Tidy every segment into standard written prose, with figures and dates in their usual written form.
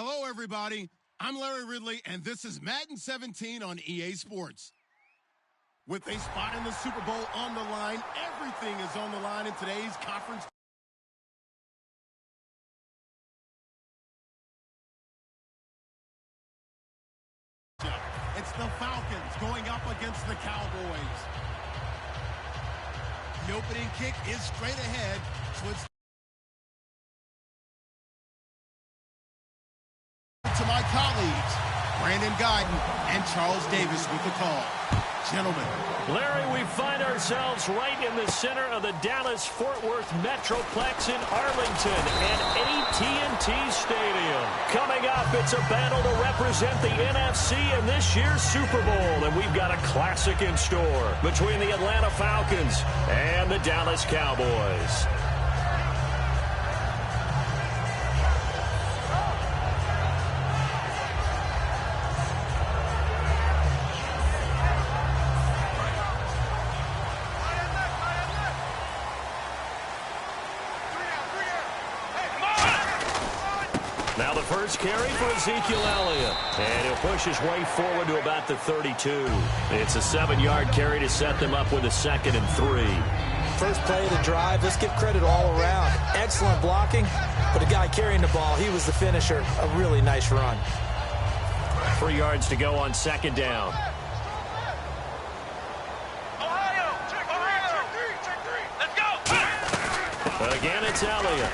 Hello, everybody. I'm Larry Ridley, and this is Madden 17 on EA Sports. With a spot in the Super Bowl on the line, everything is on the line in today's conference. It's the Falcons going up against the Cowboys. The opening kick is straight ahead, so it's to my colleagues, Brandon Guyton and Charles Davis with the call. Gentlemen. Larry, we find ourselves right in the center of the Dallas-Fort Worth Metroplex in Arlington and AT&T Stadium. Coming up, it's a battle to represent the NFC in this year's Super Bowl, and we've got a classic in store between the Atlanta Falcons and the Dallas Cowboys. Now the first carry for Ezekiel Elliott. And he'll push his way forward to about the 32. It's a 7-yard carry to set them up with a 2nd and 3. First play of the drive, let's give credit all around. Excellent blocking, but the guy carrying the ball, he was the finisher. A really nice run. 3 yards to go on 2nd down. Again, it's Elliott.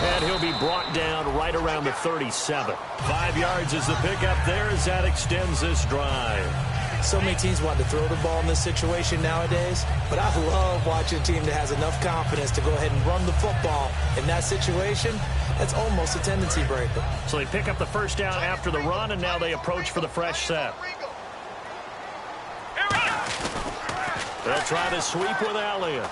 And he'll be brought down right around the 37. 5 yards is the pickup there as that extends this drive. So many teams want to throw the ball in this situation nowadays, but I love watching a team that has enough confidence to go ahead and run the football. In that situation, that's almost a tendency breaker. So they pick up the first down after the run, and now they approach for the fresh set. They'll try to sweep with Elliott.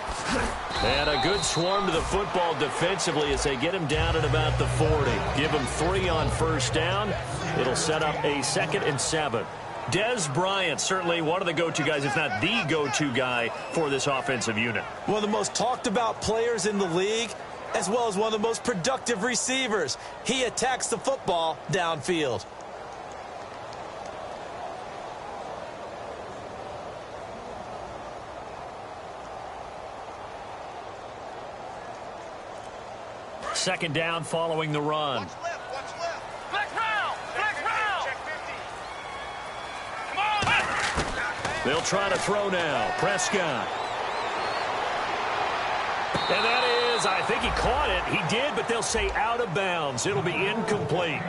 And a good swarm to the football defensively as they get him down at about the 40. Give him 3 on first down. It'll set up a 2nd and 7. Dez Bryant, certainly one of the go-to guys, if not the go-to guy for this offensive unit. One of the most talked about players in the league, as well as one of the most productive receivers. He attacks the football downfield. Second down following the run. Watch left. Flex round. Check 50. Come on. They'll try to throw now. Prescott. And that is, I think he caught it. He did, but they'll say out of bounds. It'll be incomplete.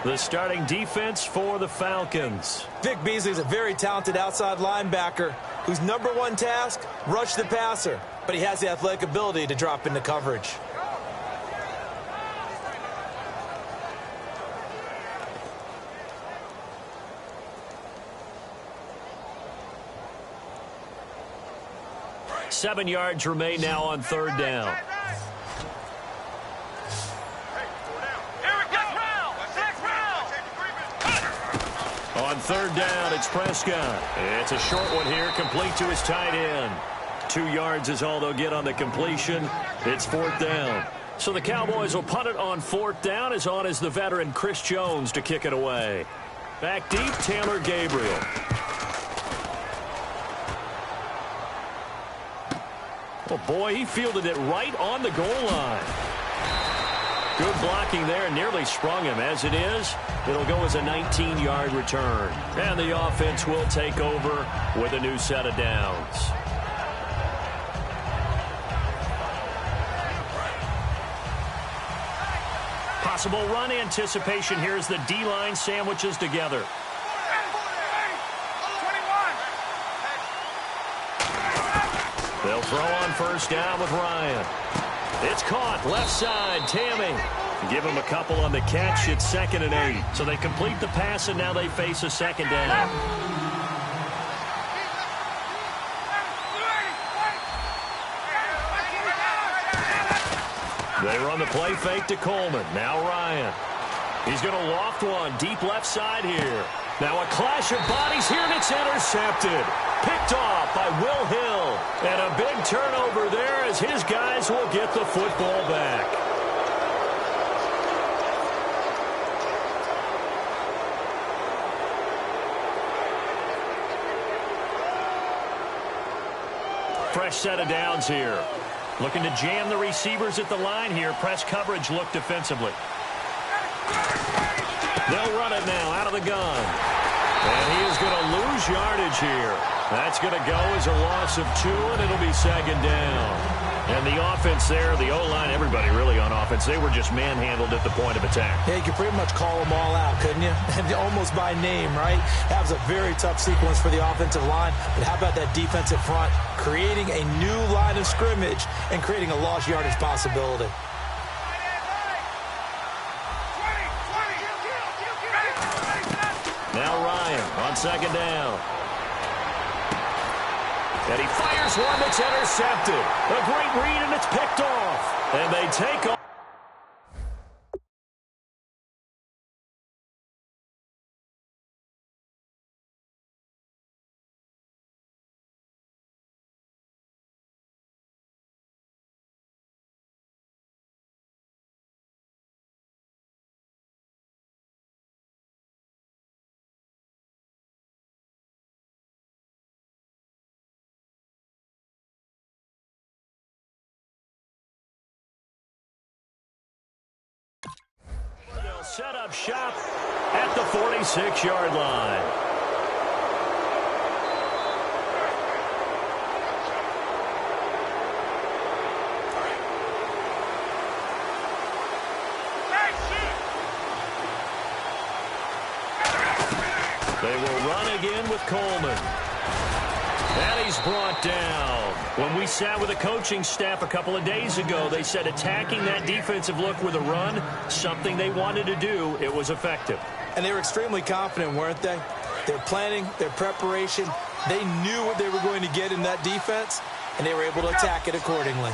The starting defense for the Falcons. Vic Beasley's a very talented outside linebacker whose #1 task, rush the passer. But he has the athletic ability to drop into coverage. Seven yards remain now on 3rd down. On 3rd down, it's Prescott. It's a short one here, complete to his tight end. 2 yards is all they'll get on the completion. It's 4th down. So the Cowboys will punt it on 4th down. As on is the veteran Chris Jones to kick it away. Back deep, Taylor Gabriel. Oh, boy, he fielded it right on the goal line. Good blocking there, nearly sprung him. As it is, it'll go as a 19-yard return. And the offense will take over with a new set of downs. Possible run anticipation here as the D-line sandwiches together. They'll throw on first down with Ryan. It's caught, left side, Tammy. Give him a couple on the catch. It's 2nd and 8. So they complete the pass, and now they face a 2nd down. They run the play fake to Coleman. Now Ryan. He's going to loft one deep left side here. Now a clash of bodies here, and it's intercepted. Picked off by Will Hill. And a big turnover there as his guys will get the football back. Fresh set of downs here. Looking to jam the receivers at the line here. Press coverage look defensively. They'll run it now out of the gun. And he is going to lose yardage here. That's going to go as a loss of 2, and it'll be second down. And the offense there, the O-line, everybody really on offense, they were just manhandled at the point of attack. Yeah, you could pretty much call them all out, couldn't you? And almost by name, right? That was a very tough sequence for the offensive line. But how about that defensive front creating a new line of scrimmage and creating a lost yardage possibility? Now Ryan on second down. And he fires one that's intercepted. A great read, and it's picked off. And they take off. Set up shop at the 46-yard line. They will run again with Coleman. And he's brought down. When we sat with the coaching staff a couple of days ago, they said attacking that defensive look with a run, something they wanted to do, it was effective. And they were extremely confident, weren't they? Their planning, their preparation, they knew what they were going to get in that defense, and they were able to attack it accordingly.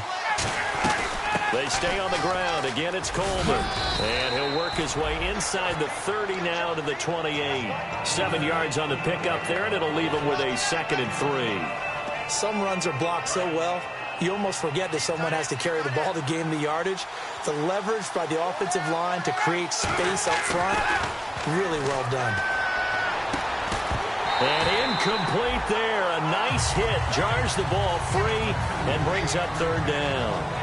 They stay on the ground. Again, it's Coleman. And he'll work his way inside the 30 now to the 28. 7 yards on the pickup there, and it'll leave him with a 2nd and 3. Some runs are blocked so well, you almost forget that someone has to carry the ball to gain the yardage. The leverage by the offensive line to create space up front, really well done. And incomplete there. A nice hit. Jars the ball free and brings up 3rd down.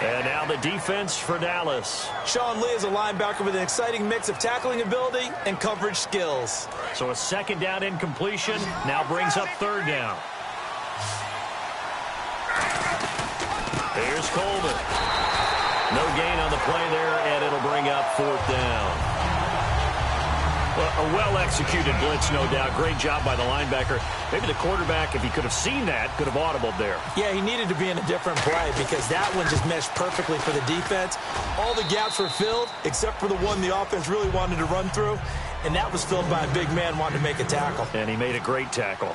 And now the defense for Dallas. Sean Lee is a linebacker with an exciting mix of tackling ability and coverage skills. So a 2nd down incompletion now brings up 3rd down. Here's Coleman. No gain on the play there, and it'll bring up 4th down. Well, a well-executed blitz, no doubt. Great job by the linebacker. Maybe the quarterback, if he could have seen that, could have audibled there. Yeah, he needed to be in a different play because that one just meshed perfectly for the defense. All the gaps were filled except for the one the offense really wanted to run through, and that was filled by a big man wanting to make a tackle. And he made a great tackle.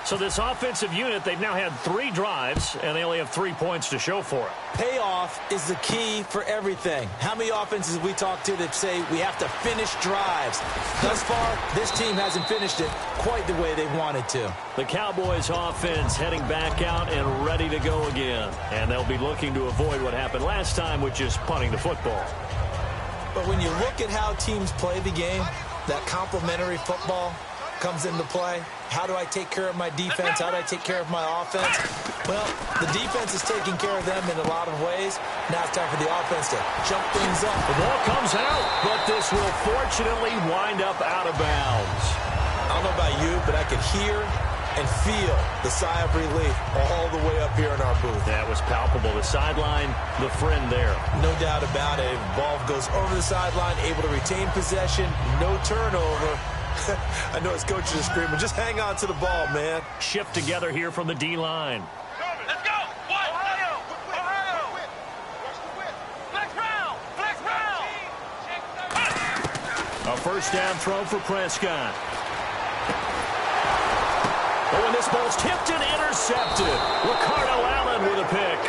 So this offensive unit, they've now had 3 drives, and they only have 3 points to show for it. Payoff is the key for everything. How many offenses have we talked to that say we have to finish drives? Thus far, this team hasn't finished it quite the way they wanted to. The Cowboys offense heading back out and ready to go again. And they'll be looking to avoid what happened last time, which is punting the football. But when you look at how teams play the game, that complementary football comes into play. How do I take care of my defense? How do I take care of my offense? Well, the defense is taking care of them in a lot of ways. Now it's time for the offense to jump things up. The ball comes out, but this will fortunately wind up out of bounds. I don't know about you, but I could hear and feel the sigh of relief all the way up here in our booth. That was palpable. The sideline, the friend there. No doubt about it. Ball goes over the sideline, able to retain possession, no turnover. I know his coaches are screaming, just hang on to the ball, man. Shift together here from the D-line. Let's go! Ohio! Ohio! Flex round! Flex round! A 1st down throw for Prescott. Oh, and this ball's tipped and intercepted. Ricardo Allen with a pick.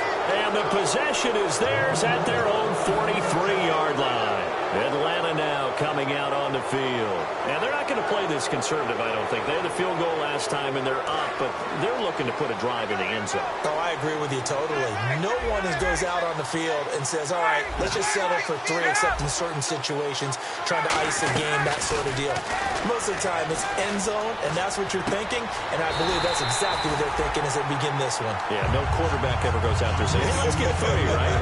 And the possession is theirs at their own 43-yard line. Atlanta now coming out on the field. And they're not going to play this conservative, I don't think. They had the field goal last time, and they're up, but they're looking to put a drive in the end zone. Oh, I agree with you totally. No one goes out on the field and says, all right, let's just settle for 3, except in certain situations, trying to ice a game, that sort of deal. Most of the time, it's end zone, and that's what you're thinking, and I believe that's exactly what they're thinking as they begin this one. Yeah, no quarterback ever goes out there saying, hey, let's get 3, right?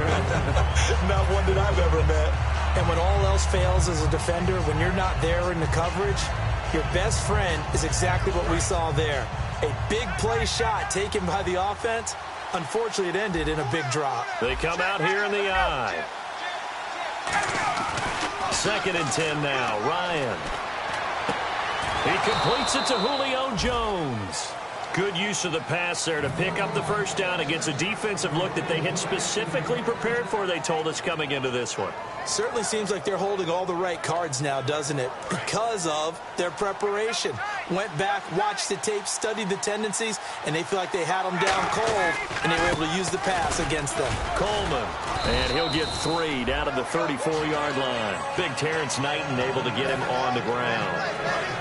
Not one that I've ever met. And when all else fails as a defender, when you're not there in the coverage, your best friend is exactly what we saw there. A big play shot taken by the offense. Unfortunately, it ended in a big drop. They come out here in the eye. 2nd and 10 now. Ryan. He completes it to Julio Jones. Good use of the pass there to pick up the first down against a defensive look that they had specifically prepared for, they told us, coming into this one. Certainly seems like they're holding all the right cards now, doesn't it? Because of their preparation. Went back, watched the tape, studied the tendencies, and they feel like they had them down cold, and they were able to use the pass against them. Coleman, and he'll get 3 down to the 34-yard line. Big Terrence Knighton able to get him on the ground.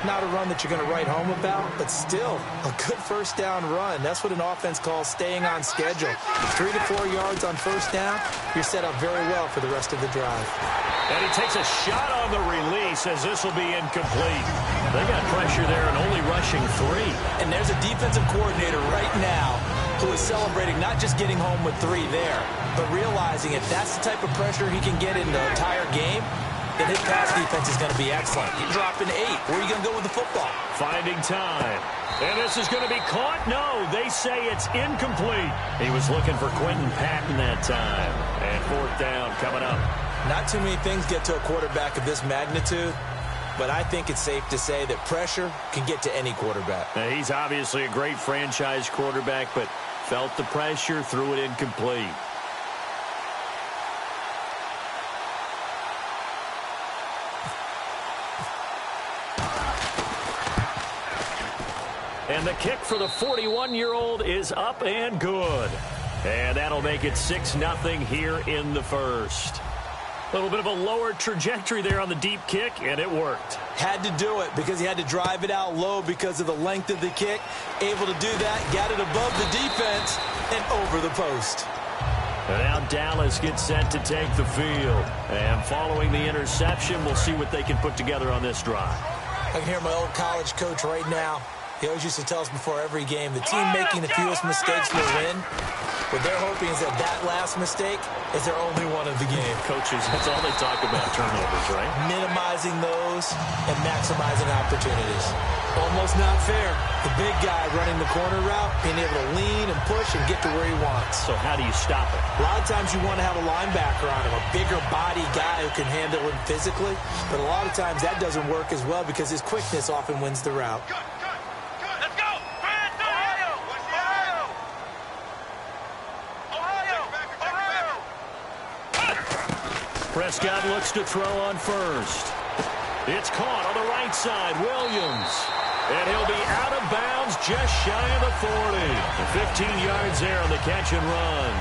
Not a run that you're going to write home about, but still a good first down run. That's what an offense calls staying on schedule. 3 to 4 yards on first down, you're set up very well for the rest of the drive. And he takes a shot on the release as this will be incomplete. They got pressure there and only rushing 3. And there's a defensive coordinator right now who is celebrating not just getting home with 3 there, but realizing if that's the type of pressure he can get in the entire game, then his pass defense is going to be excellent. You're dropping 8. Where are you going to go with the football? Finding time. And this is going to be caught? No, they say it's incomplete. He was looking for Quentin Patton that time. And 4th down coming up. Not too many things get to a quarterback of this magnitude, but I think it's safe to say that pressure can get to any quarterback. Now, he's obviously a great franchise quarterback, but felt the pressure, threw it incomplete. And the kick for the 41-year-old is up and good. And that'll make it 6-0 here in the first. A little bit of a lower trajectory there on the deep kick, and it worked. Had to do it because he had to drive it out low because of the length of the kick. Able to do that, got it above the defense, and over the post. And now Dallas gets set to take the field. And following the interception, we'll see what they can put together on this drive. I can hear my old college coach right now. He always used to tell us before every game, the team making the fewest mistakes will win. What they're hoping is that that last mistake is their only one of the game. Coaches, that's all they talk about, turnovers, right? Minimizing those and maximizing opportunities. Almost not fair. The big guy running the corner route, being able to lean and push and get to where he wants. So how do you stop it? A lot of times you want to have a linebacker on him, a bigger body guy who can handle him physically. But a lot of times that doesn't work as well because his quickness often wins the route. Prescott looks to throw on first. It's caught on the right side. Williams. And he'll be out of bounds just shy of the 40. 15 yards there on the catch and run.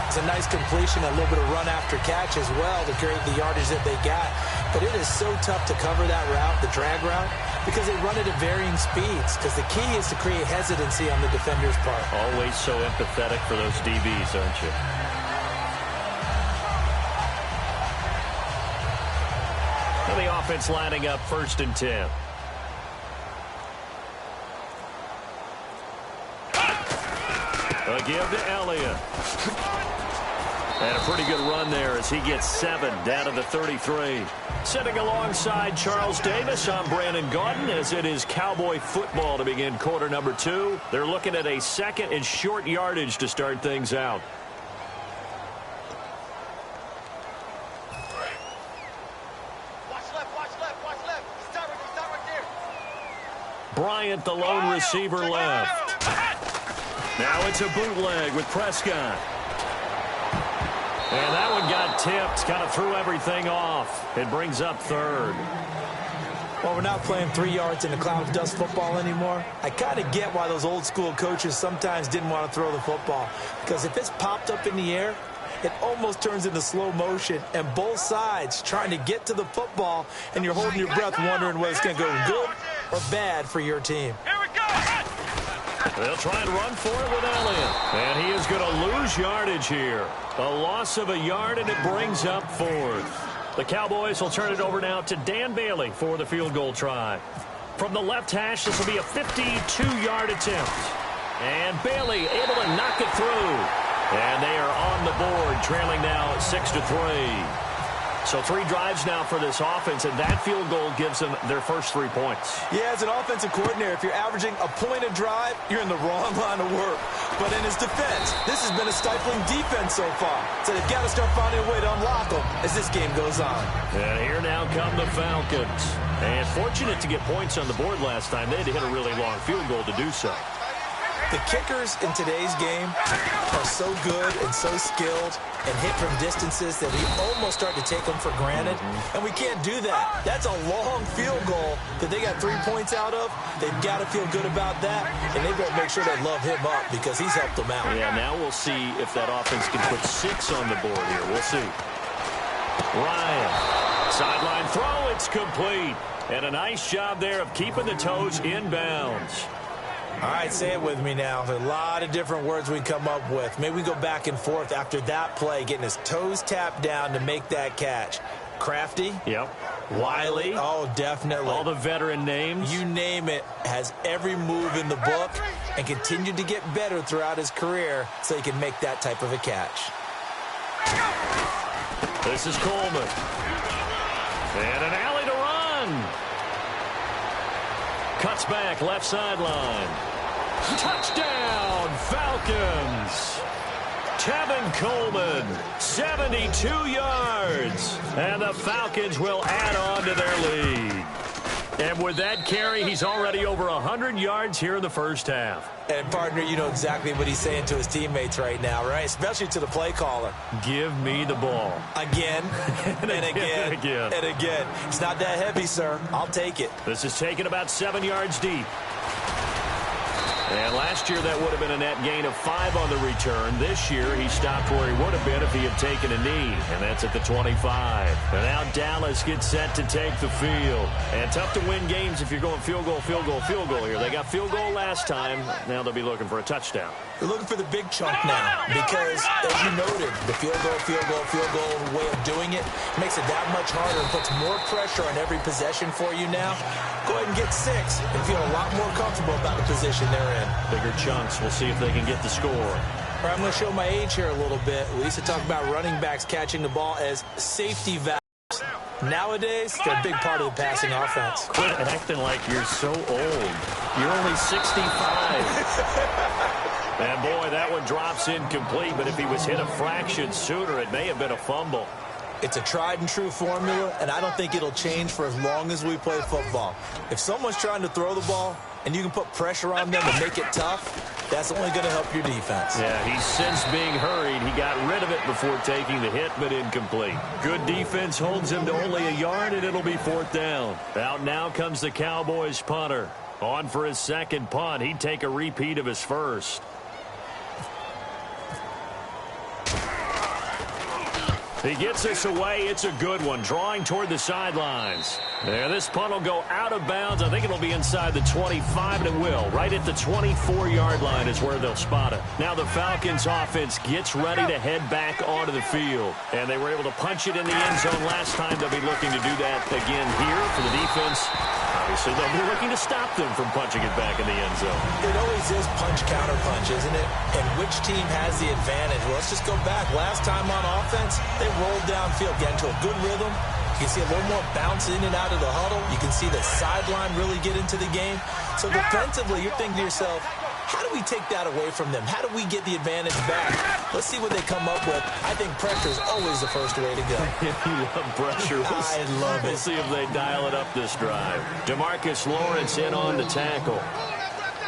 It's a nice completion, a little bit of run after catch as well to create the yardage that they got. But it is so tough to cover that route, the drag route, because they run it at varying speeds. Because the key is to create hesitancy on the defender's part. Always so empathetic for those DBs, aren't you? And the offense lining up 1st and 10. A give to Elliott. And a pretty good run there as he gets 7 down to the 33. Sitting alongside Charles Davis, I'm Brandon Gaudin as it is Cowboy football to begin quarter number 2. They're looking at a 2nd and short yardage to start things out. Bryant, the lone receiver, left. Now it's a bootleg with Prescott. And that one got tipped, kind of threw everything off. It brings up 3rd. Well, we're not playing 3 yards in a cloud of dust football anymore. I kind of get why those old school coaches sometimes didn't want to throw the football. Because if it's popped up in the air, it almost turns into slow motion, and both sides trying to get to the football, and you're holding your breath wondering whether it's going to go good or bad for your team. Here we go. They'll try and run for it with Elliott. And he is going to lose yardage here. A loss of a yard, and it brings up fourth. The Cowboys will turn it over now to Dan Bailey for the field goal try. From the left hash, this will be a 52-yard attempt. And Bailey able to knock it through. And they are on the board, trailing now 6-3. So 3 drives now for this offense, and that field goal gives them their first 3 points. Yeah, as an offensive coordinator, if you're averaging a point a drive, you're in the wrong line of work. But in his defense, this has been a stifling defense so far. So they've got to start finding a way to unlock them as this game goes on. And here now come the Falcons. And fortunate to get points on the board last time. They had to hit a really long field goal to do so. The kickers in today's game are so good and so skilled and hit from distances that we almost start to take them for granted. And we can't do that. That's a long field goal that they got 3 points out of. They've got to feel good about that, and they better make sure they love him up because he's helped them out. Yeah, now we'll see if that offense can put 6 on the board here. We'll see. Ryan, sideline throw, it's complete. And a nice job there of keeping the toes inbounds. All right, say it with me now. There's a lot of different words we come up with. Maybe we go back and forth after that play, getting his toes tapped down to make that catch. Crafty. Yep. Wiley. Oh, definitely. All the veteran names. You name it. Has every move in the book and continued to get better throughout his career so he can make that type of a catch. This is Coleman. And an alley to run. Cuts back, left sideline. Touchdown, Falcons. Tevin Coleman, 72 yards. And the Falcons will add on to their lead. And with that carry, he's already over 100 yards here in the first half. And, partner, you know exactly what he's saying to his teammates right now, right? Especially to the play caller. Give me the ball. Again, and again, and again. and again. It's not that heavy, sir. I'll take it. This is taken about 7 yards deep. And last year, that would have been a net gain of 5 on the return. This year, he stopped where he would have been if he had taken a knee, and that's at the 25. And now Dallas gets set to take the field. And tough to win games if you're going field goal, field goal, field goal here. They got field goal last time. Now they'll be looking for a touchdown. They're looking for the big chunk now because, as you noted, the field goal way of doing it makes it that much harder and puts more pressure on every possession for you now. Go ahead and get 6 and feel a lot more comfortable about the position they're in. Bigger chunks. We'll see if they can get the score. All right, I'm going to show my age here a little bit. We used to talk about running backs catching the ball as safety valves. Nowadays, they're a big part of the passing offense. Quit acting like you're so old. You're only 65. And, boy, that one drops incomplete, but if he was hit a fraction sooner, it may have been a fumble. It's a tried-and-true formula, and I don't think it'll change for as long as we play football. If someone's trying to throw the ball and you can put pressure on them and make it tough, that's only going to help your defense. Yeah, he's since being hurried. He got rid of it before taking the hit, but incomplete. Good defense holds him to only a yard, and it'll be 4th down. Out now comes the Cowboys punter. On for his second punt. He'd take a repeat of his first. He gets this away. It's a good one. Drawing toward the sidelines. There, this punt will go out of bounds. I think it'll be inside the 25, and it will. Right at the 24-yard line is where they'll spot it. Now the Falcons offense gets ready to head back onto the field. And they were able to punch it in the end zone last time. They'll be looking to do that again here for the defense. Obviously, they'll be looking to stop them from punching it back in the end zone. It always is punch-counter-punch, isn't it? And which team has the advantage? Well, let's just go back. Last time on offense, they rolled downfield, get into a good rhythm. You can see a little more bounce in and out of the huddle. You can see the sideline really get into the game. So defensively, you're thinking to yourself, how do we take that away from them? How do we get the advantage back? Let's see what they come up with. I think pressure is always the first way to go. You love pressure. I love it. We'll see if they dial it up this drive. DeMarcus Lawrence in on the tackle.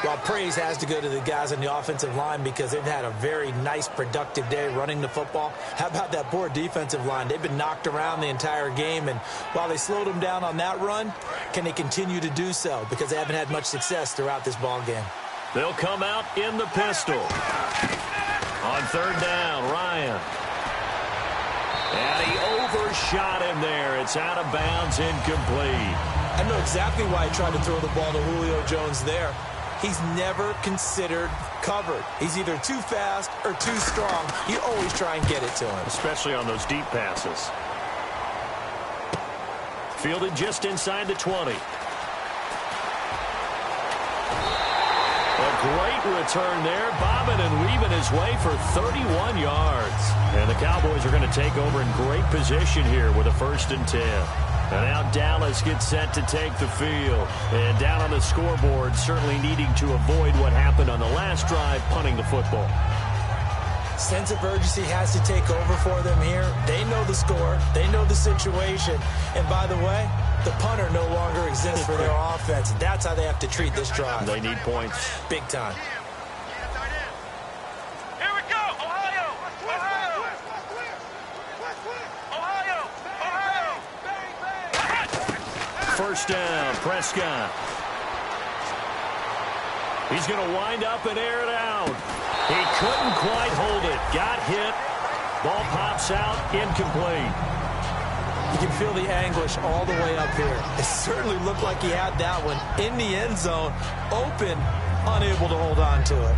Well, praise has to go to the guys on the offensive line because they've had a very nice, productive day running the football. How about that poor defensive line? They've been knocked around the entire game, and while they slowed them down on that run, can they continue to do so? Because they haven't had much success throughout this ball game. They'll come out in the pistol. On 3rd down, Ryan. And he overshot him there. It's out of bounds, incomplete. I know exactly why he tried to throw the ball to Julio Jones there. He's never considered covered. He's either too fast or too strong. You always try and get it to him. Especially on those deep passes. Fielded just inside the 20. A great return there, bobbing and weaving his way for 31 yards. And the Cowboys are going to take over in great position here with a 1st and 10. And now Dallas gets set to take the field. And down on the scoreboard, certainly needing to avoid what happened on the last drive, punting the football. Sense of urgency has to take over for them here. They know the score. They know the situation. And by the way, the punter no longer exists for their offense. That's how they have to treat this drive. They need points. Big time. Here we go. Ohio. Ohio. Ohio. Ohio. First down, Prescott. He's going to wind up and air it out. He couldn't quite hold it. Got hit. Ball pops out. Incomplete. You can feel the anguish all the way up here. It certainly looked like he had that one in the end zone, open, unable to hold on to it.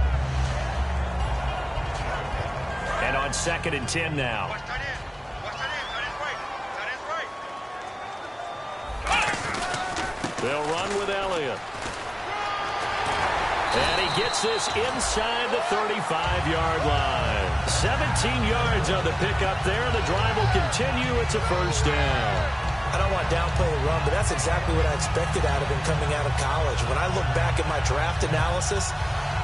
And on 2nd and 10 now. They'll run with Elliott. And he gets this inside the 35-yard line. 17 yards on the pickup there. The drive will continue. It's a 1st down. I don't want to downplay the run, but that's exactly what I expected out of him coming out of college. When I look back at my draft analysis,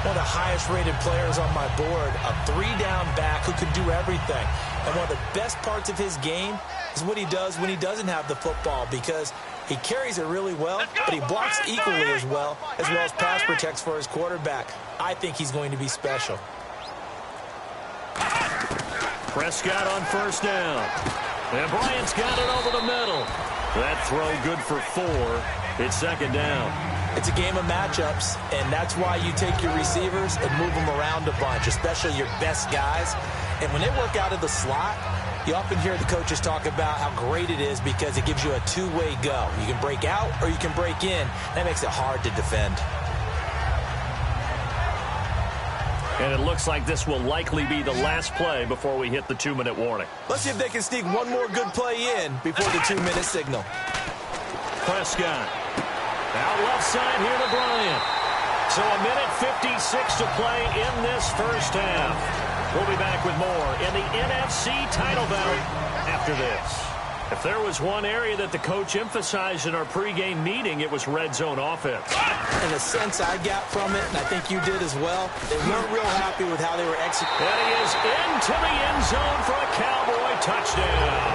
one of the highest-rated players on my board, a 3-down back who can do everything. And one of the best parts of his game is what he does when he doesn't have the football, because he carries it really well, but he blocks equally as well as pass protects for his quarterback. I think he's going to be special. Prescott on 1st down. And Bryant's got it over the middle. That throw good for 4. It's 2nd down. It's a game of matchups, and that's why you take your receivers and move them around a bunch, especially your best guys. And when they work out of the slot, you often hear the coaches talk about how great it is because it gives you a two-way go. You can break out or you can break in. That makes it hard to defend. And it looks like this will likely be the last play before we hit the 2-minute warning. Let's see if they can sneak one more good play in before the 2-minute signal. Prescott. Out left side here to Bryant. So 1:56 to play in this 1st half. We'll be back with more in the NFC title bout after this. If there was one area that the coach emphasized in our pregame meeting, it was red zone offense. And the sense I got from it, and I think you did as well, they weren't real happy with how they were executing. And he is into the end zone for a Cowboy touchdown.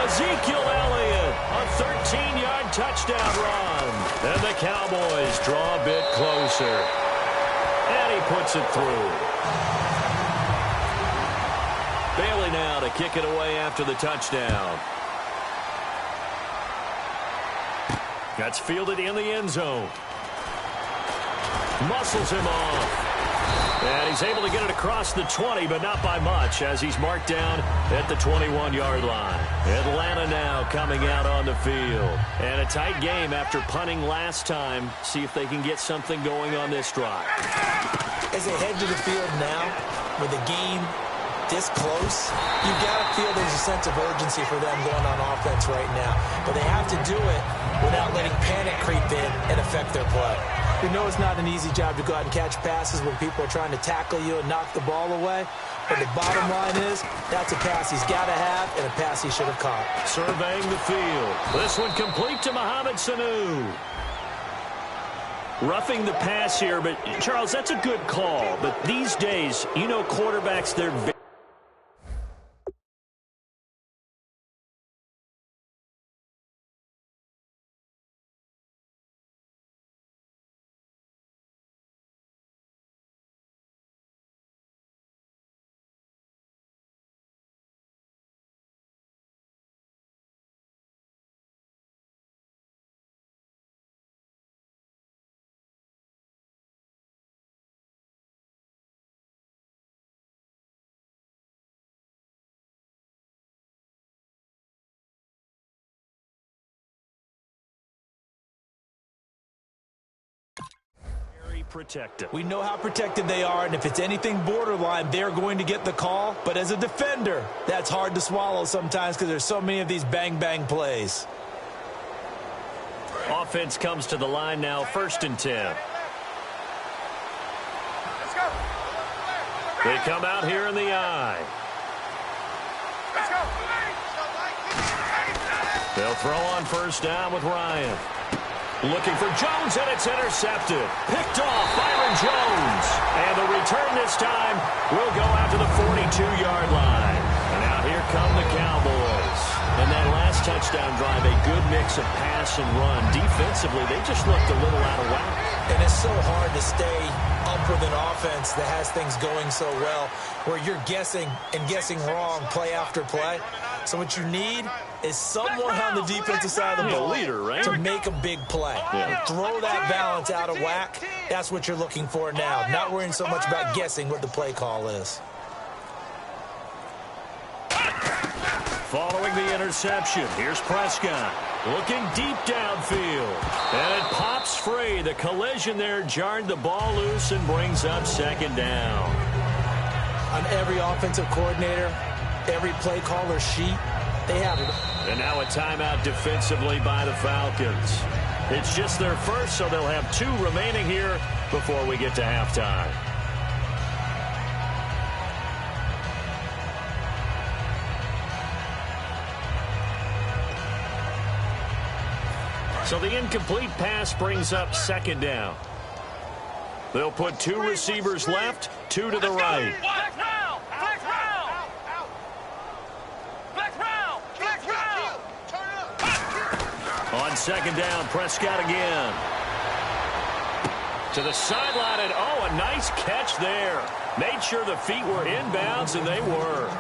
Ezekiel Elliott, a 13-yard touchdown run. And the Cowboys draw a bit closer. And he puts it through. Bailey now to kick it away after the touchdown. That's fielded in the end zone. Muscles him off. And he's able to get it across the 20, but not by much, as he's marked down at the 21-yard line. Atlanta now coming out on the field. And a tight game after punting last time. See if they can get something going on this drive. As they head to the field now, with the game this close, you got to feel there's a sense of urgency for them going on offense right now. But they have to do it without letting panic creep in and affect their play. We know it's not an easy job to go out and catch passes when people are trying to tackle you and knock the ball away. But the bottom line is, that's a pass he's got to have and a pass he should have caught. Surveying the field. This one complete to Mohamed Sanu. Roughing the pass here, but Charles, that's a good call. But these days, you know, quarterbacks, they're very protected. We know how protected they are, and if it's anything borderline, they're going to get the call. But as a defender, that's hard to swallow sometimes because there's so many of these bang-bang plays. Offense comes to the line now, 1st and 10. Let's go. They come out here in the eye. Let's go. They'll throw on 1st down with Ryan. Looking for Jones, and it's intercepted. Picked off Byron Jones. And the return this time will go out to the 42-yard line. And out here come the Cowboys. And that last touchdown drive, a good mix of pass and run. Defensively, they just looked a little out of whack. And it's so hard to stay up with an offense that has things going so well, where you're guessing and guessing wrong play after play. So what you need is someone on the defensive side of the ball leader, right? to make a big play. Yeah. Throw that balance out of whack. That's what you're looking for now. Not worrying so much about guessing what the play call is. Following the interception, here's Prescott. Looking deep downfield. And it pops free. The collision there jarred the ball loose and brings up 2nd down. On every offensive coordinator, every play caller sheet, they have it. And now a timeout defensively by the Falcons. It's just their first, so they'll have 2 remaining here before we get to halftime. So the incomplete pass brings up 2nd down. They'll put 2 receivers left, 2 to the right. Flex round. Flex round. Flex round. Flex round. Turn up. On 2nd down, Prescott again. To the sideline, and a nice catch there. Made sure the feet were inbounds, and they were.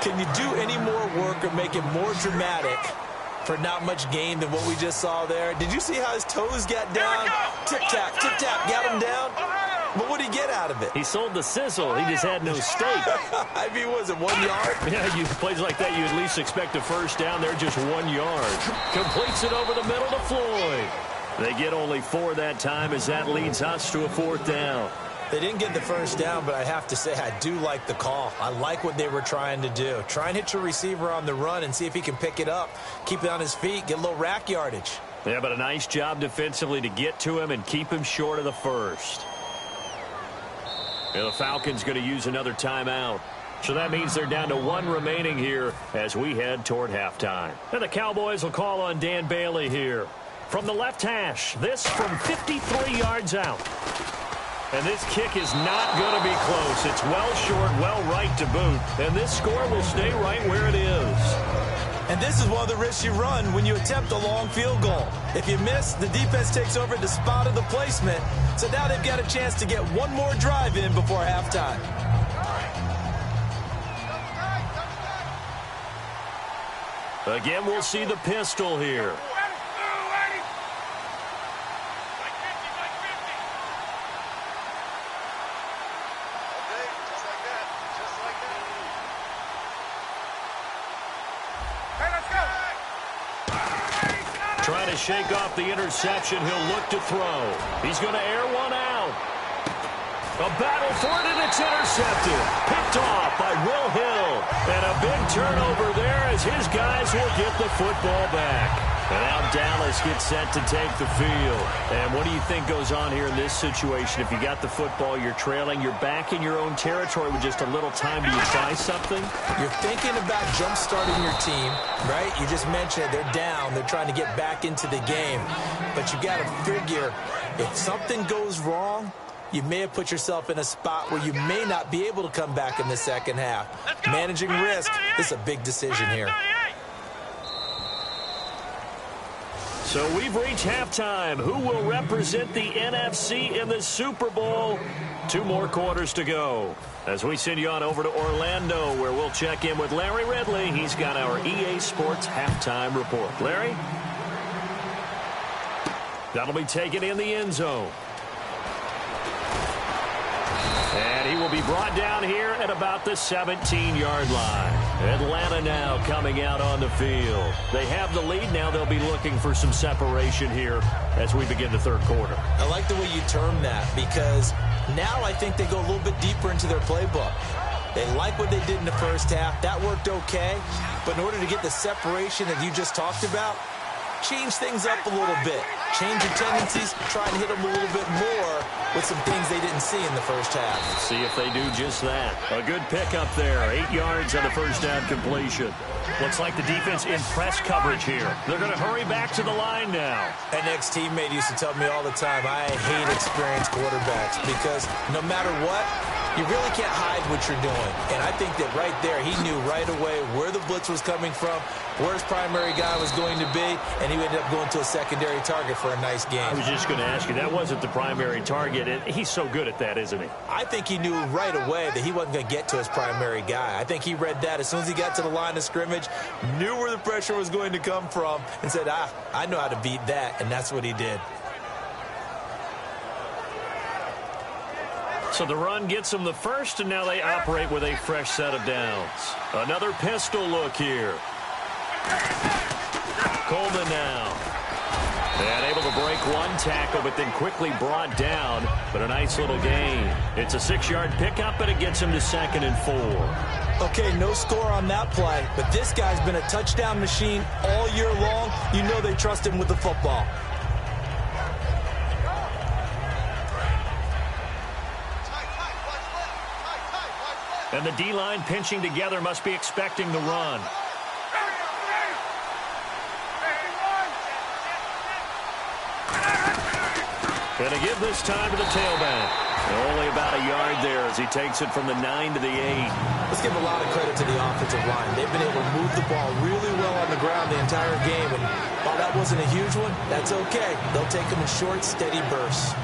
Can you do any more work or make it more dramatic for not much gain than what we just saw there? Did you see how his toes got down? Tip-tap, got him down. But what did he get out of it? He sold the sizzle. He just had no steak. I mean, was it 1 yard? Yeah, you plays like that, you at least expect a 1st down. They're just 1 yard. Completes it over the middle to Floyd. They get only 4 that time as that leads us to a 4th down. They didn't get the 1st down, but I have to say I do like the call. I like what they were trying to do. Try and hit your receiver on the run and see if he can pick it up, keep it on his feet, get a little rack yardage. Yeah, but a nice job defensively to get to him and keep him short of the 1st. And the Falcons going to use another timeout. So that means they're down to 1 remaining here as we head toward halftime. And the Cowboys will call on Dan Bailey here. From the left hash, this from 53 yards out. And this kick is not going to be close. It's well short, well right to boot. And this score will stay right where it is. And this is one of the risks you run when you attempt a long field goal. If you miss, the defense takes over the spot of the placement. So now they've got a chance to get one more drive in before halftime. Again, we'll see the pistol here. Trying to shake off the interception. He'll look to throw. He's going to air one out. A battle for it, and it's intercepted. Picked off by Will Hill. And a big turnover there as his guys will get the football back. And now Dallas gets set to take the field. And what do you think goes on here in this situation? If you got the football, you're trailing, you're back in your own territory with just a little time. Do you try something? You're thinking about jump-starting your team, right? You just mentioned they're down. They're trying to get back into the game. But you got to figure if something goes wrong, you may have put yourself in a spot where you may not be able to come back in the second half. Managing risk is a big decision here. So we've reached halftime. Who will represent the NFC in the Super Bowl? 2 more quarters to go. As we send you on over to Orlando, where we'll check in with Larry Ridley. He's got our EA Sports halftime report. Larry? That'll be taken in the end zone. And he will be brought down here at about the 17-yard line. Atlanta now coming out on the field. They have the lead. Now they'll be looking for some separation here as we begin the third quarter. I like the way you term that because now I think they go a little bit deeper into their playbook. They like what they did in the first half. That worked okay. But in order to get the separation that you just talked about, change things up a little bit. Change your tendencies, try and hit them a little bit more with some things they didn't see in the first half. See if they do just that. A good pickup there. 8 yards on the first down completion. Looks like the defense in press coverage here. They're going to hurry back to the line now. An ex-teammate used to tell me all the time, I hate experienced quarterbacks because no matter what, you really can't hide what you're doing. And I think that right there, he knew right away where the blitz was coming from, where his primary guy was going to be, and he ended up going to a secondary target for a nice game. I was just going to ask you, that wasn't the primary target, and he's so good at that, isn't he? I think he knew right away that he wasn't going to get to his primary guy. I think he read that as soon as he got to the line of scrimmage, knew where the pressure was going to come from, and said, I know how to beat that, and that's what he did. So the run gets them the first, and now they operate with a fresh set of downs. Another pistol look here. Coleman now. And able to break one tackle, but then quickly brought down. But a nice little gain. It's a 6-yard pickup, but it gets him to 2nd and 4. Okay, no score on that play, but this guy's been a touchdown machine all year long. You know they trust him with the football. And the D-line pinching together must be expecting the run. Going to give this time to the tailback. Only about a yard there as he takes it from the 9 to the 8. Let's give a lot of credit to the offensive line. They've been able to move the ball really well on the ground the entire game. And while that wasn't a huge one, that's okay. They'll take them in short, steady bursts.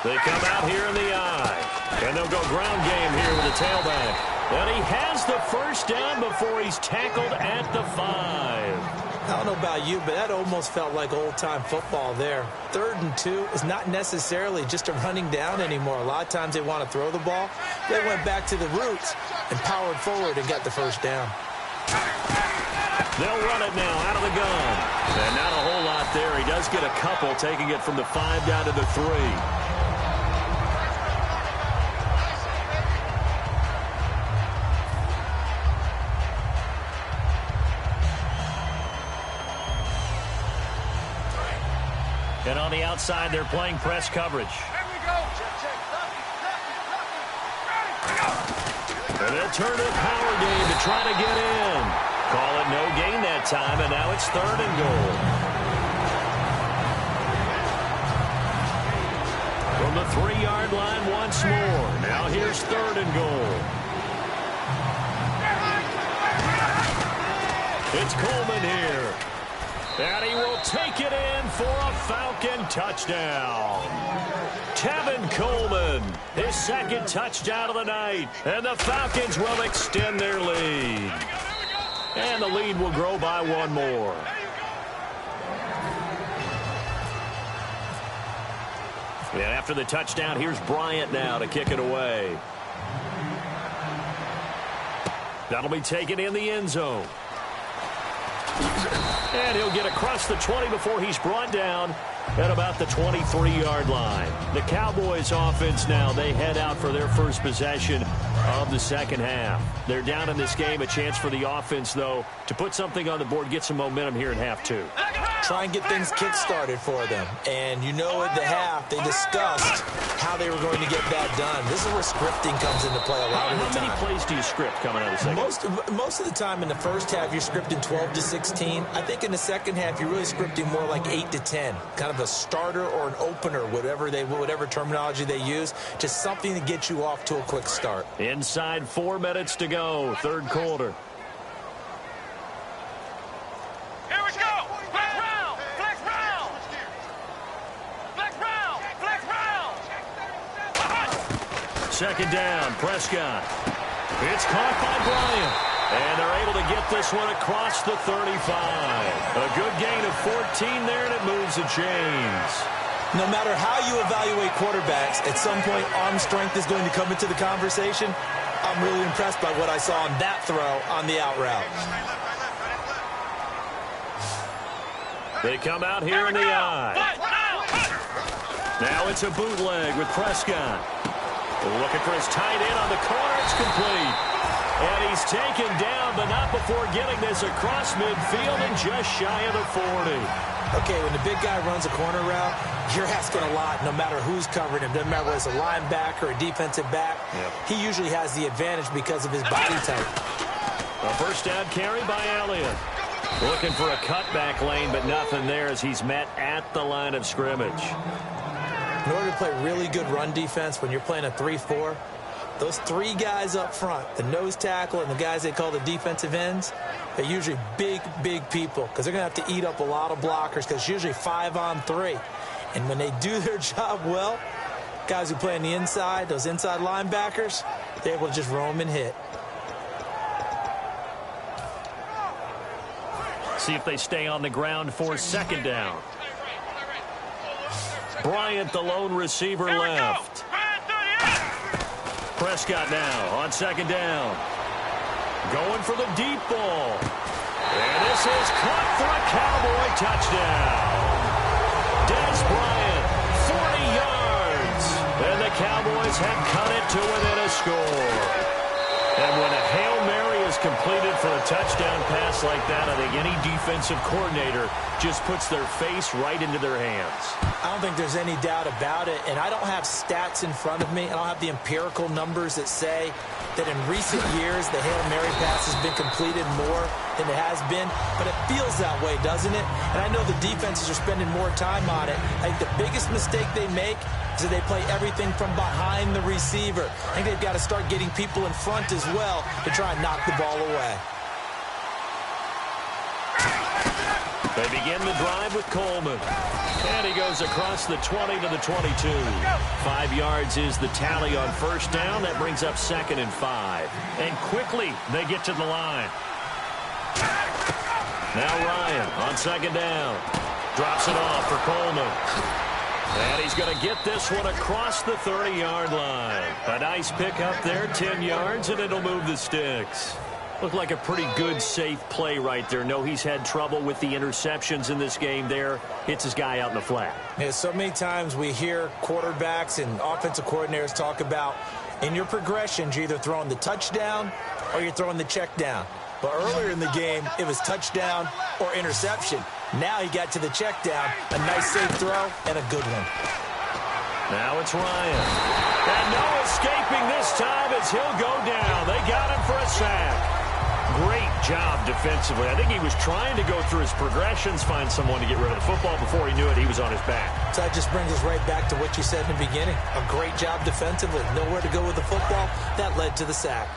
They come out here in the eye. And they'll go ground game here with the tailback. And he has the first down before he's tackled at the 5. I don't know about you, but that almost felt like old-time football there. 3rd and 2 is not necessarily just a running down anymore. A lot of times they want to throw the ball. They went back to the roots and powered forward and got the first down. They'll run it now out of the gun. And not a whole lot there. He does get a couple, taking it from the 5 down to the 3. And on the outside, they're playing press coverage. And they'll turn to the power game to try to get in. Call it no gain that time, and now it's 3rd and goal. From the 3-yard line once more. Now here's 3rd and goal. It's Coleman here. And he will take it in for a Falcon touchdown. Tevin Coleman, his 2nd touchdown of the night. And the Falcons will extend their lead. And the lead will grow by 1 more. And after the touchdown, here's Bryant now to kick it away. That'll be taken in the end zone. And he'll get across the 20 before he's brought down at about the 23-yard line. The Cowboys offense now, they head out for their first possession of the second half. They're down in this game. A chance for the offense, though, to put something on the board, get some momentum here in half 2. Try and get things kick-started for them. And you know at the half, they discussed how they were going to get that done. This is where scripting comes into play a lot of the time. How many plays do you script coming out of the second? Most of the time in the first half, you're scripting 12 to 16. I think in the second half, you're really scripting more like 8 to 10. Kind of a starter or an opener, whatever terminology they use. Just something to get you off to a quick start. Inside 4 minutes to go, third quarter. Here we go. Flex round. Flex round. Flex round. Flex round. Second down, Prescott. It's caught by Bryant. And they're able to get this one across the 35. A good gain of 14 there, and it moves the chains. No matter how you evaluate quarterbacks, at some point arm strength is going to come into the conversation. I'm really impressed by what I saw on that throw on the out route. They come out here in the eye. Now it's a bootleg with Prescott. Looking for his tight end on the corner. It's complete. And he's taken down, but not before getting this across midfield and just shy of the 40. Okay, when the big guy runs a corner route, you're asking a lot no matter who's covering him. Doesn't matter whether it's a linebacker or a defensive back. Yep. He usually has the advantage because of his body type. A first down carry by Elliott. Looking for a cutback lane, but nothing there as he's met at the line of scrimmage. In order to play really good run defense when you're playing a 3-4, those three guys up front, the nose tackle and the guys they call the defensive ends, they're usually big, big people because they're going to have to eat up a lot of blockers because it's usually 5-on-3. And when they do their job well, guys who play on the inside, those inside linebackers, they're able to just roam and hit. See if they stay on the ground for second down. Bryant, the lone receiver, left. Prescott now on second down. Going for the deep ball. And this is caught for a Cowboy touchdown. Dez Bryant, 40 yards. And the Cowboys have cut it to within a score. And when a Hail Mary is completed for a touchdown pass like that, I think any defensive coordinator just puts their face right into their hands. I don't think there's any doubt about it, and I don't have stats in front of me. I don't have the empirical numbers that say that in recent years the Hail Mary pass has been completed more than it has been, but it feels that way, doesn't it? And I know the defenses are spending more time on it. I think the biggest mistake they make is that they play everything from behind the receiver. I think they've got to start getting people in front as well to try and knock the ball away. They begin the drive with Coleman. And he goes across the 20 to the 22. 5 yards is the tally on first down. That brings up 2nd and 5. And quickly they get to the line. Now Ryan on second down. Drops it off for Coleman. And he's going to get this one across the 30-yard line. A nice pickup there, 10 yards, and it'll move the sticks. Looked like a pretty good, safe play right there. No, he's had trouble with the interceptions in this game there. Hits his guy out in the flat. Yeah, so many times we hear quarterbacks and offensive coordinators talk about in your progressions, you're either throwing the touchdown or you're throwing the check down. But earlier in the game, it was touchdown or interception. Now he got to the check down, a nice safe throw, and a good one. Now it's Ryan. And no escaping this time as he'll go down. They got him for a sack. Great job defensively. I think he was trying to go through his progressions, find someone to get rid of the football. Before he knew it, he was on his back. So that just brings us right back to what you said in the beginning. A great job defensively. Nowhere to go with the football. That led to the sack.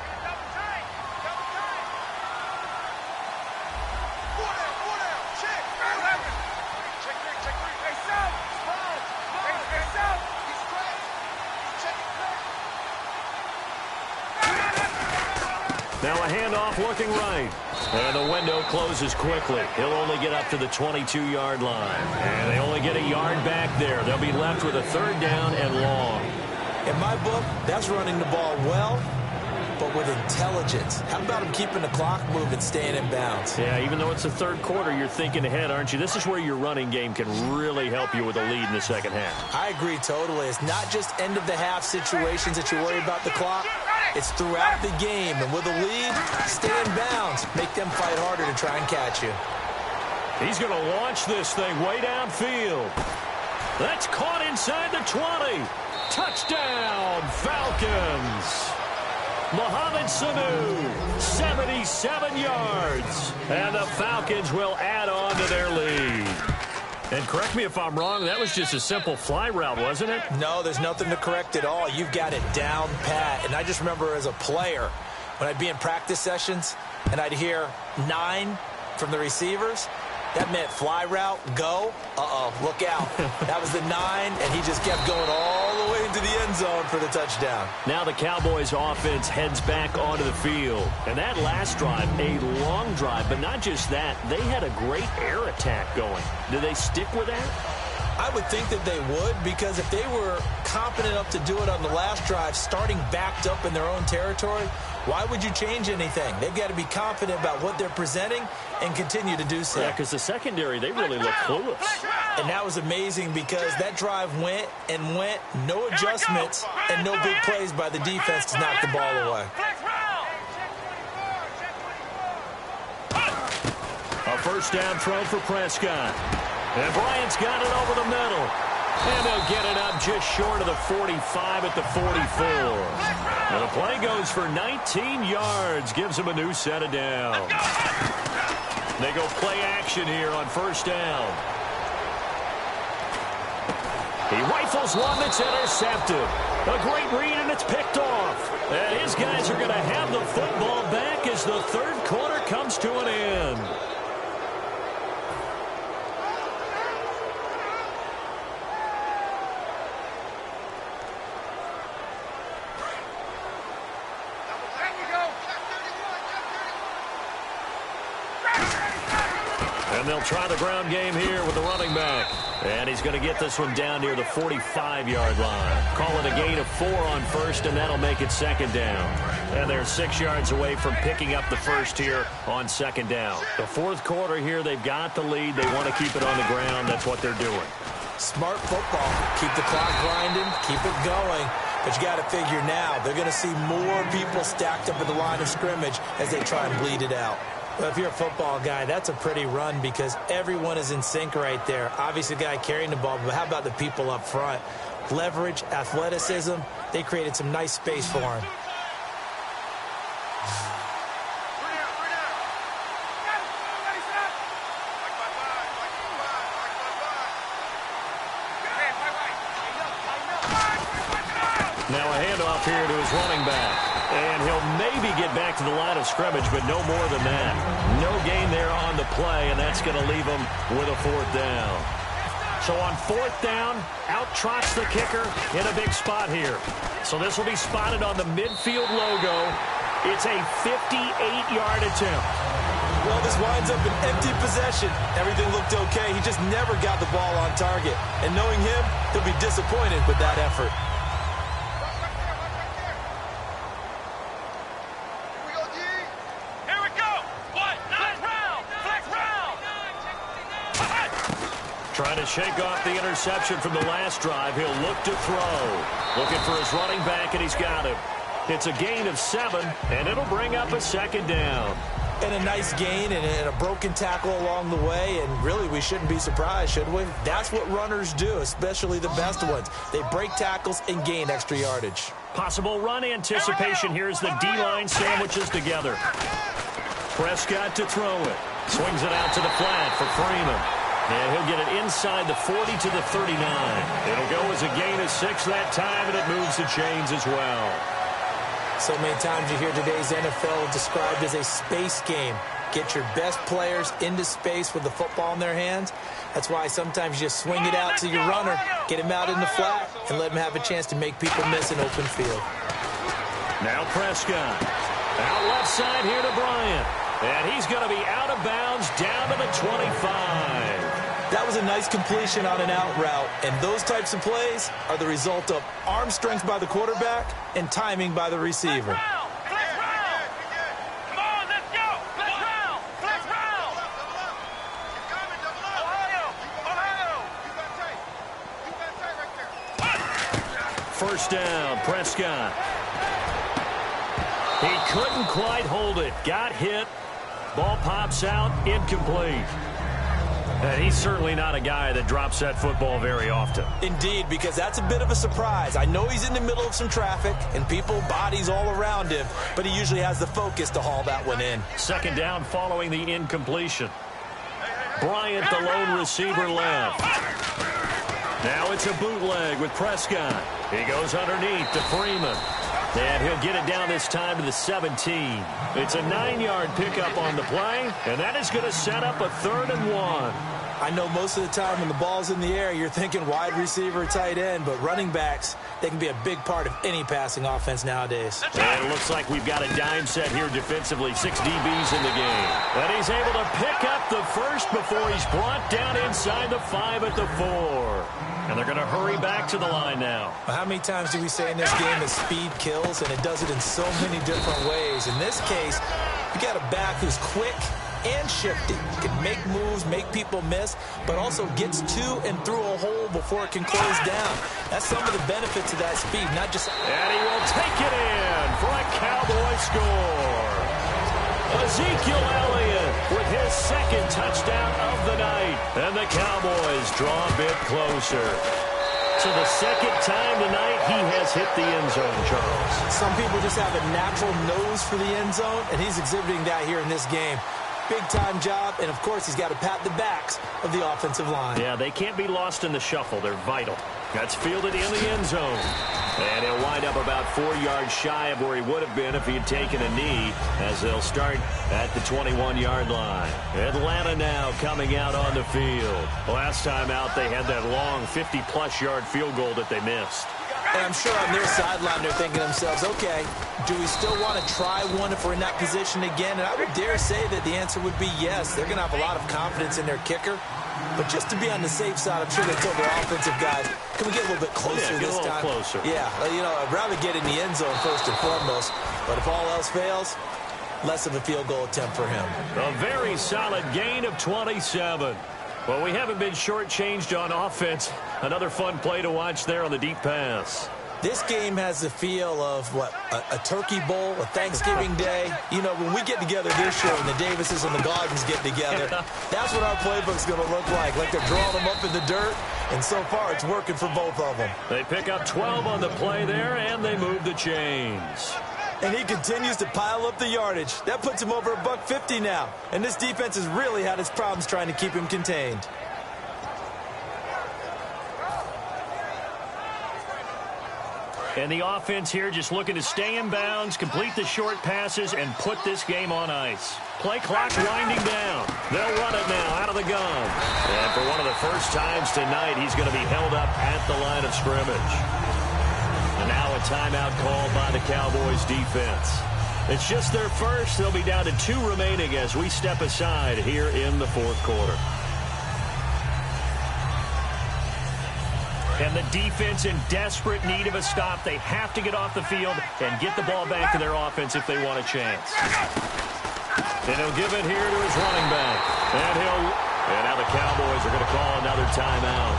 Now a handoff looking right. And the window closes quickly. He'll only get up to the 22-yard line. And they only get a yard back there. They'll be left with a 3rd down and long. In my book, that's running the ball well, but with intelligence. How about him keeping the clock moving, staying in bounds? Yeah, even though it's the 3rd quarter, you're thinking ahead, aren't you? This is where your running game can really help you with a lead in the second half. I agree totally. It's not just end-of-the-half situations that you worry about the clock. It's throughout the game. And with a lead, stay in bounds. Make them fight harder to try and catch you. He's going to launch this thing way downfield. That's caught inside the 20. Touchdown, Falcons. Mohamed Sanu, 77 yards. And the Falcons will add on to their lead. And correct me if I'm wrong, that was just a simple fly route, wasn't it? No, there's nothing to correct at all. You've got it down pat. And I just remember as a player, when I'd be in practice sessions and I'd hear 9 from the receivers, that meant fly route, go. Uh-oh, look out. That was the 9, and he just kept going all the way into the end zone for the touchdown. Now the Cowboys offense heads back onto the field. And that last drive, a long drive, but not just that, they had a great air attack going. Do they stick with that? I would think that they would, because if they were confident enough to do it on the last drive, starting backed up in their own territory, why would you change anything? They've got to be confident about what they're presenting and continue to do so. Yeah, because the secondary, they really look clueless. And that was amazing because that drive went and went, no adjustments, and no big plays by the defense to knock the ball away. A first down throw for Prescott. And Bryant's got it over the middle. And they'll get it up just short of the 45 at the 44. And the play goes for 19 yards. Gives him a new set of downs. They go play action here on first down. He rifles one that's intercepted. A great read, and it's picked off. And his guys are going to have the football back as the third quarter comes to an end. And they'll try the ground game here with the running back. And he's going to get this one down near the 45-yard line. Call it a gain of 4 on first, and that'll make it second down. And they're 6 yards away from picking up the first here on second down. The fourth quarter here, they've got the lead. They want to keep it on the ground. That's what they're doing. Smart football. Keep the clock grinding. Keep it going. But you got to figure now, they're going to see more people stacked up at the line of scrimmage as they try and bleed it out. Well, if you're a football guy, that's a pretty run because everyone is in sync right there. Obviously, the guy carrying the ball, but how about the people up front? Leverage, athleticism, they created some nice space for him. Now a handoff here to his running back. And he'll maybe get back to the line of scrimmage, but no more than that. No gain there on the play, and that's going to leave him with a fourth down. So on fourth down, out trots the kicker in a big spot here. So this will be spotted on the midfield logo. It's a 58-yard attempt. Well, this winds up an empty possession. Everything looked okay. He just never got the ball on target. And knowing him, he'll be disappointed with that effort. Trying to shake off the interception from the last drive. He'll look to throw. Looking for his running back, and he's got him. It's a gain of 7, and it'll bring up a second down. And a nice gain and a broken tackle along the way, and really we shouldn't be surprised, should we? That's what runners do, especially the best ones. They break tackles and gain extra yardage. Possible run anticipation here as the D-line sandwiches together. Prescott to throw it. Swings it out to the flat for Freeman. And he'll get it inside the 40 to the 39. It'll go as a gain of 6 that time, and it moves the chains as well. So many times you hear today's NFL described as a space game. Get your best players into space with the football in their hands. That's why sometimes you just swing it out to your runner, get him out in the flat, and let him have a chance to make people miss an open field. Now Prescott. Out left side here to Bryant. And he's going to be out of bounds down to the 25. That was a nice completion on an out route, and those types of plays are the result of arm strength by the quarterback and timing by the receiver. First down, Prescott. He couldn't quite hold it. Got hit. Ball pops out, incomplete. And he's certainly not a guy that drops that football very often. Indeed, because that's a bit of a surprise. I know he's in the middle of some traffic and people, bodies all around him, but he usually has the focus to haul that one in. Second down following the incompletion. Bryant, the lone receiver, left. Now it's a bootleg with Prescott. He goes underneath to Freeman. And he'll get it down this time to the 17. It's a 9-yard pickup on the play, and that is going to set up a 3rd and 1. I I know most of the time when the ball's in the air, you're thinking wide receiver, tight end, but running backs, they can be a big part of any passing offense nowadays. And it looks like we've got a dime set here defensively. 6 DBs in the game. And he's able to pick up the first before he's brought down inside the 5 at the 4. And they're going to hurry back to the line now. How many times do we say in this game that speed kills, and it does it in so many different ways? In this case, you got a back who's quick and shifty. Can make moves, make people miss, but also gets to and through a hole before it can close down. That's some of the benefits of that speed, not just... And he will take it in for a Cowboy score. Ezekiel Elliott with his second touchdown of the night. And the Cowboys draw a bit closer. So the second time tonight he has hit the end zone, Charles. Some people just have a natural nose for the end zone, and he's exhibiting that here in this game. Big-time job, and of course he's got to pat the backs of the offensive line. Yeah, they can't be lost in the shuffle. They're vital. That's fielded in the end zone. And he'll wind up about 4 yards shy of where he would have been if he had taken a knee, as they'll start at the 21-yard line. Atlanta now coming out on the field. Last time out, they had that long 50-plus yard field goal that they missed. And I'm sure on their sideline they're thinking to themselves, okay, do we still want to try one if we're in that position again? And I would dare say that the answer would be yes. They're going to have a lot of confidence in their kicker. But just to be on the safe side, I'm sure they told their offensive guys, can we get a little bit closer this time? Closer. Yeah, you know, I'd rather get in the end zone first and foremost. But if all else fails, less of a field goal attempt for him. A very solid gain of 27. Well, we haven't been shortchanged on offense. Another fun play to watch there on the deep pass. This game has the feel of, what, a turkey bowl, a Thanksgiving day. You know, when we get together this year and the Davises and the Gardens get together, that's what our playbook's going to look like they're drawing them up in the dirt, and so far it's working for both of them. They pick up 12 on the play there, and they move the chains. And he continues to pile up the yardage. That puts him over $150 now, and this defense has really had its problems trying to keep him contained. And the offense here just looking to stay in bounds, complete the short passes, and put this game on ice. Play clock winding down. They'll run it now out of the gun. And for one of the first times tonight, he's going to be held up at the line of scrimmage. And now a timeout called by the Cowboys defense. It's just their first. They'll be down to 2 remaining as we step aside here in the fourth quarter. And the defense in desperate need of a stop. They have to get off the field and get the ball back to their offense if they want a chance. And he'll give it here to his running back. And now the Cowboys are going to call another timeout.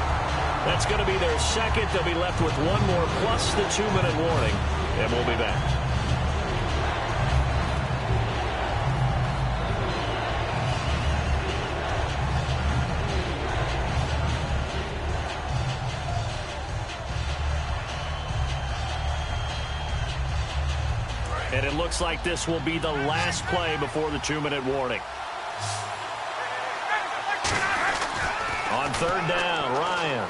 That's going to be their second. They'll be left with 1 more plus the 2-minute warning. And we'll be back. And it looks like this will be the last play before the 2-minute warning. On third down, Ryan.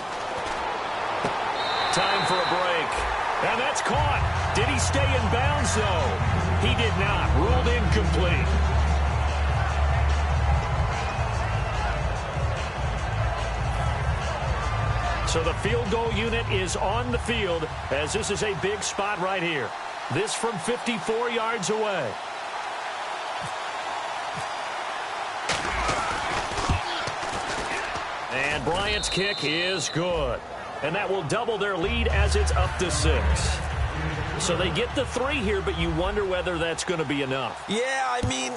Time for a break. And that's caught. Did he stay in bounds, though? He did not. Ruled incomplete. So the field goal unit is on the field as this is a big spot right here. This from 54 yards away. And Bryant's kick is good. And that will double their lead as it's up to 6. So they get the 3 here, but you wonder whether that's going to be enough. Yeah, I mean,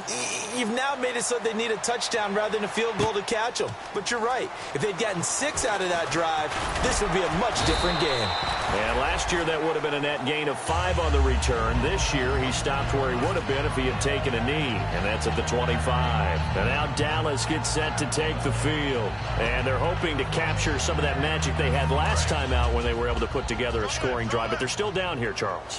you've now made it so they need a touchdown rather than a field goal to catch them. But you're right. If they'd gotten 6 out of that drive, this would be a much different game. And last year, that would have been a net gain of 5 on the return. This year, he stopped where he would have been if he had taken a knee, and that's at the 25. And now Dallas gets set to take the field. And they're hoping to capture some of that magic they had last time out when they were able to put together a scoring drive. But they're still down here, Charles.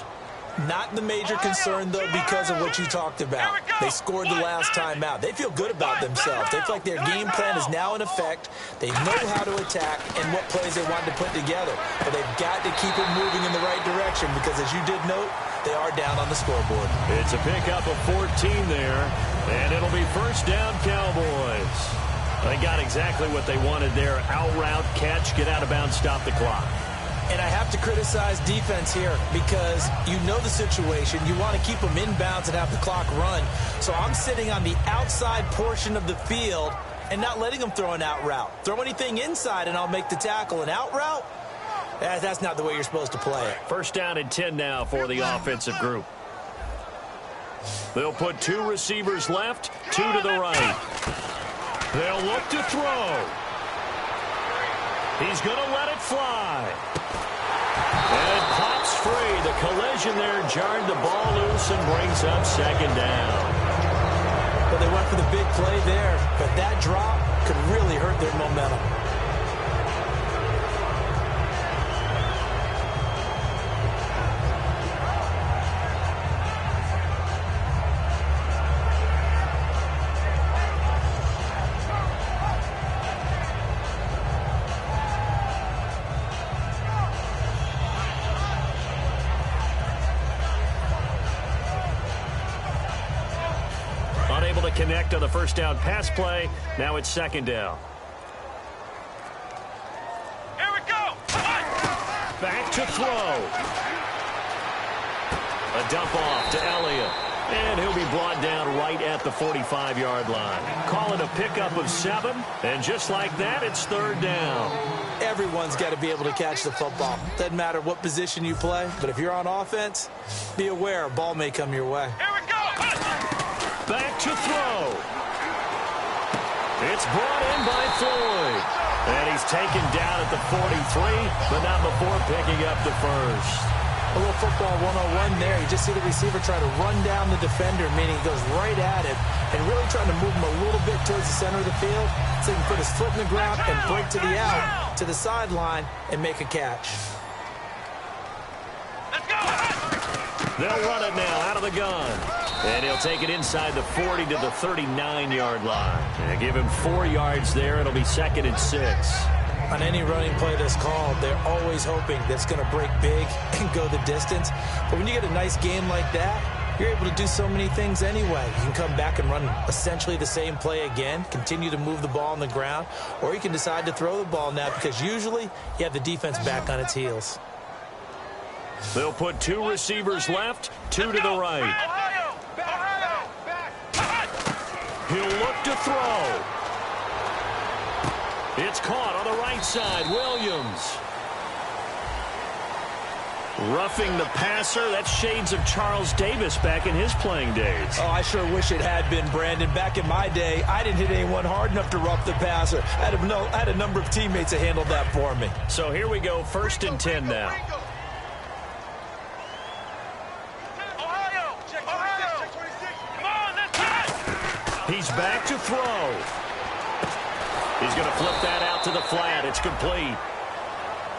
Not the major concern, though, because of what you talked about. They scored the last time out. They feel good about themselves. They feel like their game plan is now in effect. They know how to attack and what plays they want to put together. But they've got to keep it moving in the right direction because, as you did note, they are down on the scoreboard. It's a pickup of 14 there, and it'll be first down Cowboys. They got exactly what they wanted there. Out route, catch, get out of bounds, stop the clock. And I have to criticize defense here because you know the situation. You want to keep them inbounds and have the clock run. So I'm sitting on the outside portion of the field and not letting them throw an out route. Throw anything inside and I'll make the tackle. An out route? That's not the way you're supposed to play it. First down and 10 now for the offensive group. They'll put 2 receivers left, 2 to the right. They'll look to throw. He's going to let it fly. And it pops free. The collision there jarred the ball loose and brings up second down. Well, they went for the big play there, but that drop could really hurt their momentum. Unable to connect on the first down pass play. Now it's second down. Here we go. Back to throw. A dump off to Elliott. And he'll be brought down right at the 45-yard line. Call it a pickup of 7. And just like that, it's third down. Everyone's got to be able to catch the football. Doesn't matter what position you play, but if you're on offense, be aware a ball may come your way. Here we go. Back to throw. It's brought in by Floyd. And he's taken down at the 43, but not before picking up the first. A little football 101 there. You just see the receiver try to run down the defender, meaning he goes right at him and really trying to move him a little bit towards the center of the field so he can put his foot in the ground and break to the out, to the sideline, and make a catch. Let's go. They'll run it now out of the gun. And he'll take it inside the 40 to the 39-yard line. And give him 4 yards there. It'll be second and 6. On any running play that's called, they're always hoping that's going to break big and go the distance. But when you get a nice game like that, you're able to do so many things anyway. You can come back and run essentially the same play again, continue to move the ball on the ground, or you can decide to throw the ball now because usually you have the defense back on its heels. They'll put 2 receivers left, 2 to the right. He'll look to throw. It's caught on the right side. Williams. Roughing the passer. That's shades of Charles Davis back in his playing days. Oh, I sure wish it had been, Brandon. Back in my day, I didn't hit anyone hard enough to rough the passer. I had a number of teammates that handled that for me. So here we go, first and 10 now. He's back to throw. He's going to flip that out to the flat. It's complete.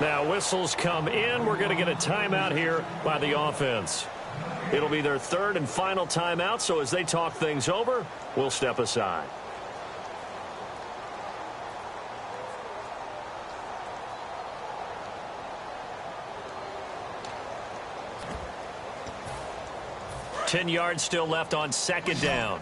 Now whistles come in. We're going to get a timeout here by the offense. It'll be their third and final timeout, so as they talk things over, we'll step aside. Ten yards still left on second down.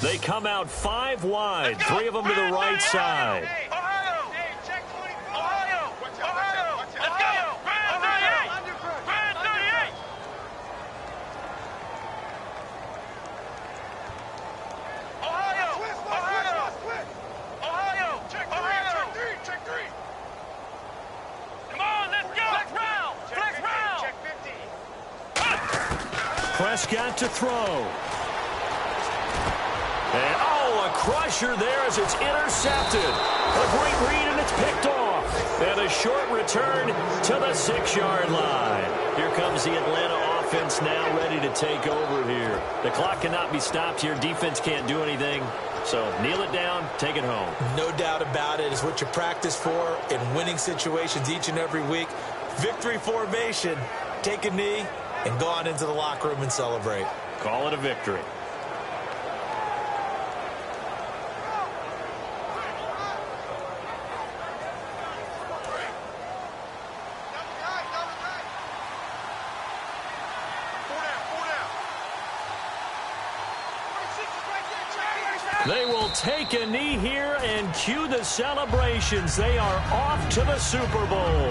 They come out 5 wide, 3 of them to the right side. Ohio! Hey, check 20. Ohio! Ohio! Let's go! Brand 38! Brand 38! Ohio! Ohio! Ohio! Check 3! Check 3! Come on, let's go! Flex round! Flex round! Check 50. Prescott to throw. And, oh, a crusher there as it's intercepted. A great read, and it's picked off. And a short return to the 6-yard line. Here comes the Atlanta offense now ready to take over here. The clock cannot be stopped here. Defense can't do anything. So kneel it down, take it home. No doubt about it. It's what you practice for in winning situations each and every week. Victory formation. Take a knee and go on into the locker room and celebrate. Call it a victory. They will take a knee here and cue the celebrations. They are off to the Super Bowl.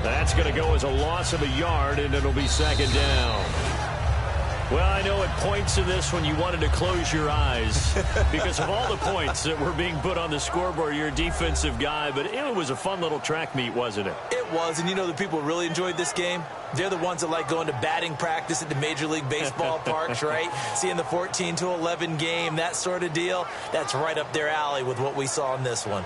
That's going to go as a loss of a yard, and it'll be second down. Well, I know at points in this when you wanted to close your eyes because of all the points that were being put on the scoreboard. You're a defensive guy, but it was a fun little track meet, wasn't it? It was, and you know the people who really enjoyed this game? They're the ones that like going to batting practice at the Major League Baseball parks, right? Seeing the 14-11 game, that sort of deal. That's right up their alley with what we saw in this one.